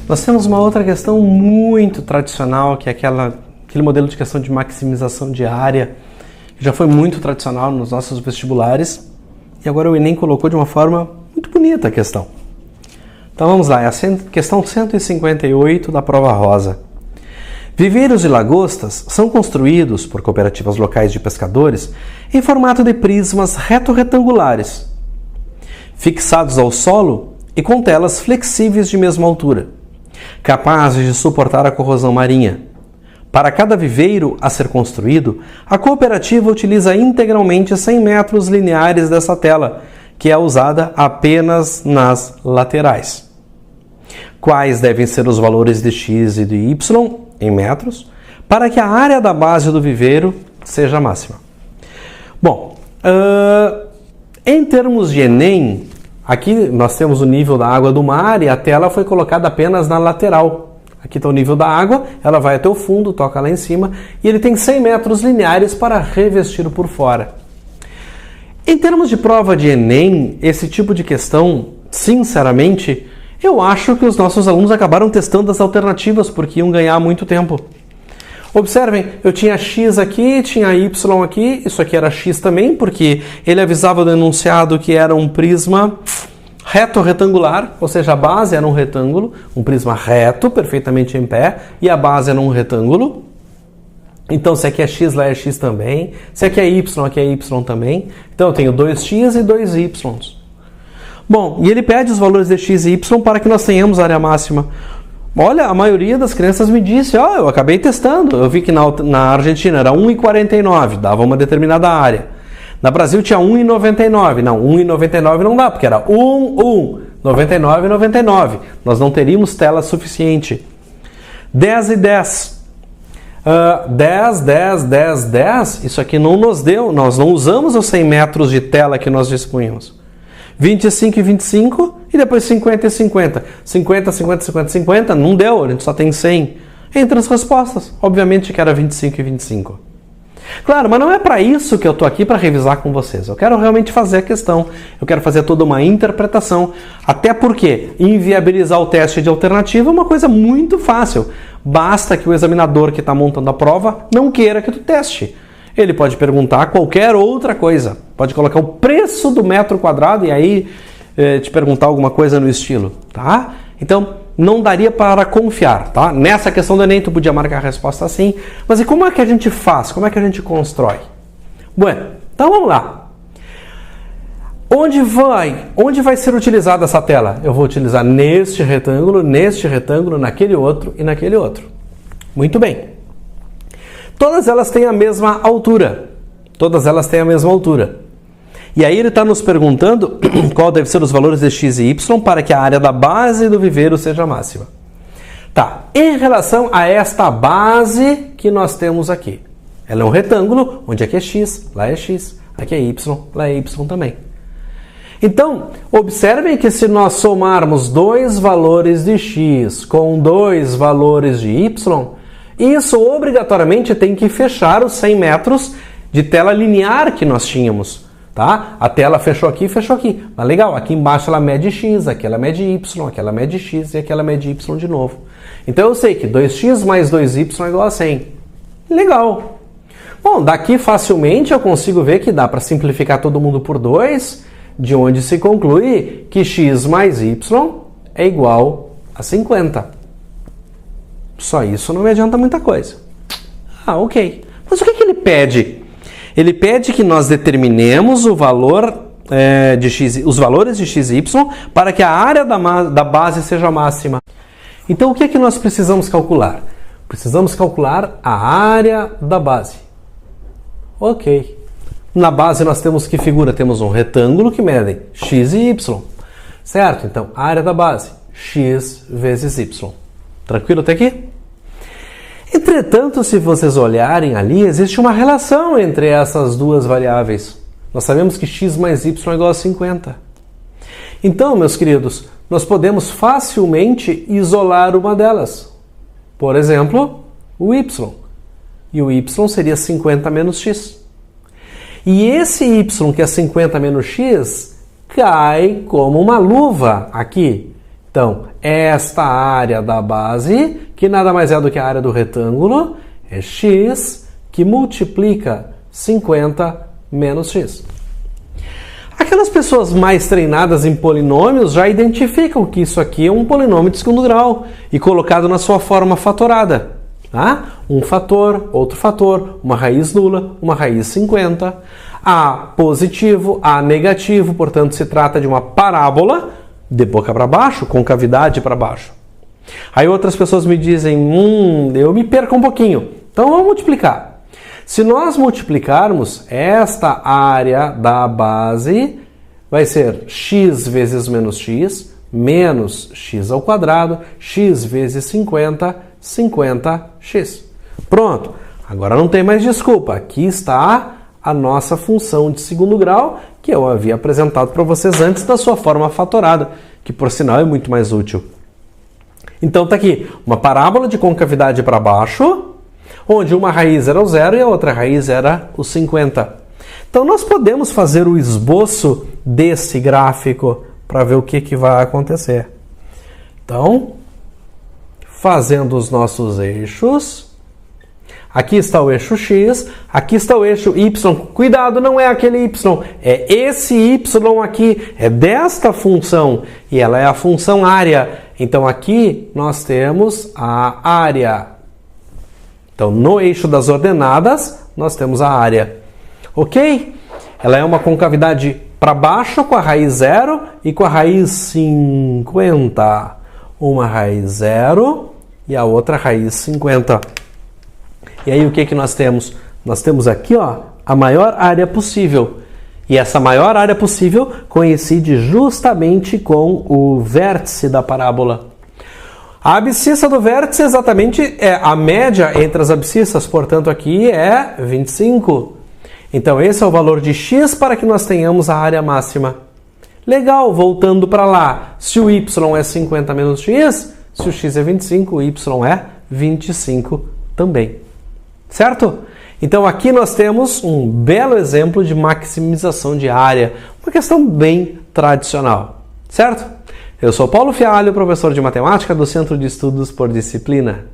Nós temos uma outra questão muito tradicional, que é aquele modelo de questão de maximização de área, que já foi muito tradicional nos nossos vestibulares, e agora o Enem colocou de uma forma muito bonita a questão. Então vamos lá, é a questão 158 da prova rosa. Viveiros e lagostas são construídos por cooperativas locais de pescadores em formato de prismas reto-retangulares, fixados ao solo e com telas flexíveis de mesma altura, capazes de suportar a corrosão marinha. Para cada viveiro a ser construído, a cooperativa utiliza integralmente 100 metros lineares dessa tela, que é usada apenas nas laterais. Quais devem ser os valores de x e de y em metros para que a área da base do viveiro seja máxima? Bom, em termos de Enem, aqui nós temos o nível da água do mar e a tela foi colocada apenas na lateral. Aqui está o nível da água, ela vai até o fundo, toca lá em cima, e ele tem 100 metros lineares para revestir por fora. Em termos de prova de Enem, esse tipo de questão, sinceramente, eu acho que os nossos alunos acabaram testando as alternativas porque iam ganhar muito tempo. Observem, eu tinha x aqui, tinha y aqui, isso aqui era x também, porque ele avisava do enunciado que era um prisma reto-retangular, ou seja, a base era um retângulo, um prisma reto, perfeitamente em pé, e a base era um retângulo. Então, se aqui é x, lá é x também. Se aqui é y, aqui é y também. Então, eu tenho 2x e 2y. Bom, e ele pede os valores de x e y para que nós tenhamos área máxima. Olha, a maioria das crianças me disse, eu acabei testando. Eu vi que na Argentina era 1,49, dava uma determinada área. Na Brasil tinha 1,99. Não, 1,99 não dá, porque era 99 e 99. Nós não teríamos tela suficiente. 10 e 10. 10, 10, 10, 10. Isso aqui não nos deu. Nós não usamos os 100 metros de tela que nós dispunhamos. 25 e 25 e depois 50 e 50. 50, 50, 50, 50. Não deu, a gente só tem 100. Entre as respostas, obviamente que era 25 e 25. Claro, mas não é para isso que eu estou aqui para revisar com vocês. Eu quero realmente fazer a questão, eu quero fazer toda uma interpretação, até porque inviabilizar o teste de alternativa é uma coisa muito fácil. Basta que o examinador que está montando a prova não queira que tu teste. Ele pode perguntar qualquer outra coisa, pode colocar o preço do metro quadrado e aí te perguntar alguma coisa no estilo, tá? Então, não daria para confiar, tá? Nessa questão do Enem, tu podia marcar a resposta assim, mas e como é que a gente faz? Como é que a gente constrói? Bueno, então vamos lá. Onde vai ser utilizada essa tela? Eu vou utilizar neste retângulo, naquele outro e naquele outro. Muito bem. Todas elas têm a mesma altura. E aí ele está nos perguntando qual deve ser os valores de x e y para que a área da base do viveiro seja máxima. Tá, em relação a esta base que nós temos aqui. Ela é um retângulo, onde aqui é x, lá é x, aqui é y, lá é y também. Então, observem que se nós somarmos dois valores de x com dois valores de y, isso obrigatoriamente tem que fechar os 100 metros de tela linear que nós tínhamos. Tá? A tela fechou aqui. Mas legal, aqui embaixo ela mede x, aqui ela mede y, aqui ela mede x e aqui ela mede y de novo. Então eu sei que 2x mais 2y é igual a 100. Legal. Bom, daqui facilmente eu consigo ver que dá para simplificar todo mundo por 2, de onde se conclui que x mais y é igual a 50. Só isso não me adianta muita coisa. Ok. Mas o que ele pede? Ele pede que nós determinemos o valor de x, os valores de x e y para que a área da base seja máxima. Então, o que é que nós precisamos calcular? Precisamos calcular a área da base. Ok. Na base nós temos que figura? Temos um retângulo que mede x e y. Certo? Então, a área da base, x vezes y. Tranquilo até aqui? Entretanto, se vocês olharem ali, existe uma relação entre essas duas variáveis. Nós sabemos que x mais y é igual a 50. Então, meus queridos, nós podemos facilmente isolar uma delas. Por exemplo, o y. E o y seria 50 menos x. E esse y, que é 50 menos x, cai como uma luva aqui. Então, esta área da base, que nada mais é do que a área do retângulo, é x que multiplica 50 menos x. Aquelas pessoas mais treinadas em polinômios já identificam que isso aqui é um polinômio de segundo grau e colocado na sua forma fatorada. Tá? Um fator, outro fator, uma raiz nula, uma raiz 50. A positivo, A negativo, portanto se trata de uma parábola de boca para baixo, com cavidade para baixo. Aí outras pessoas me dizem, eu me perco um pouquinho. Então vamos multiplicar. Se nós multiplicarmos esta área da base, vai ser x vezes menos x ao quadrado, x vezes 50, 50x. Pronto, agora não tem mais desculpa. Aqui está a nossa função de segundo grau, que eu havia apresentado para vocês antes da sua forma fatorada, que por sinal é muito mais útil. Então está aqui uma parábola de concavidade para baixo, onde uma raiz era o 0 e a outra raiz era o 50. Então nós podemos fazer o esboço desse gráfico para ver o que vai acontecer. Então, fazendo os nossos eixos, aqui está o eixo x, aqui está o eixo y. Cuidado, não é aquele y, é esse y aqui, é desta função, e ela é a função área. Então aqui nós temos a área. Então no eixo das ordenadas nós temos a área. Ok? Ela é uma concavidade para baixo com a raiz 0 e com a raiz 50. Uma raiz 0 e a outra raiz 50. E aí o que nós temos? Nós temos aqui a maior área possível. E essa maior área possível coincide justamente com o vértice da parábola. A abscissa do vértice exatamente é a média entre as abscissas, portanto aqui é 25. Então esse é o valor de x para que nós tenhamos a área máxima. Legal, voltando para lá, se o y é 50 menos x, se o x é 25, o y é 25 também. Certo? Então aqui nós temos um belo exemplo de maximização de área, uma questão bem tradicional. Certo? Eu sou Paulo Fialho, professor de matemática do Centro de Estudos por Disciplina.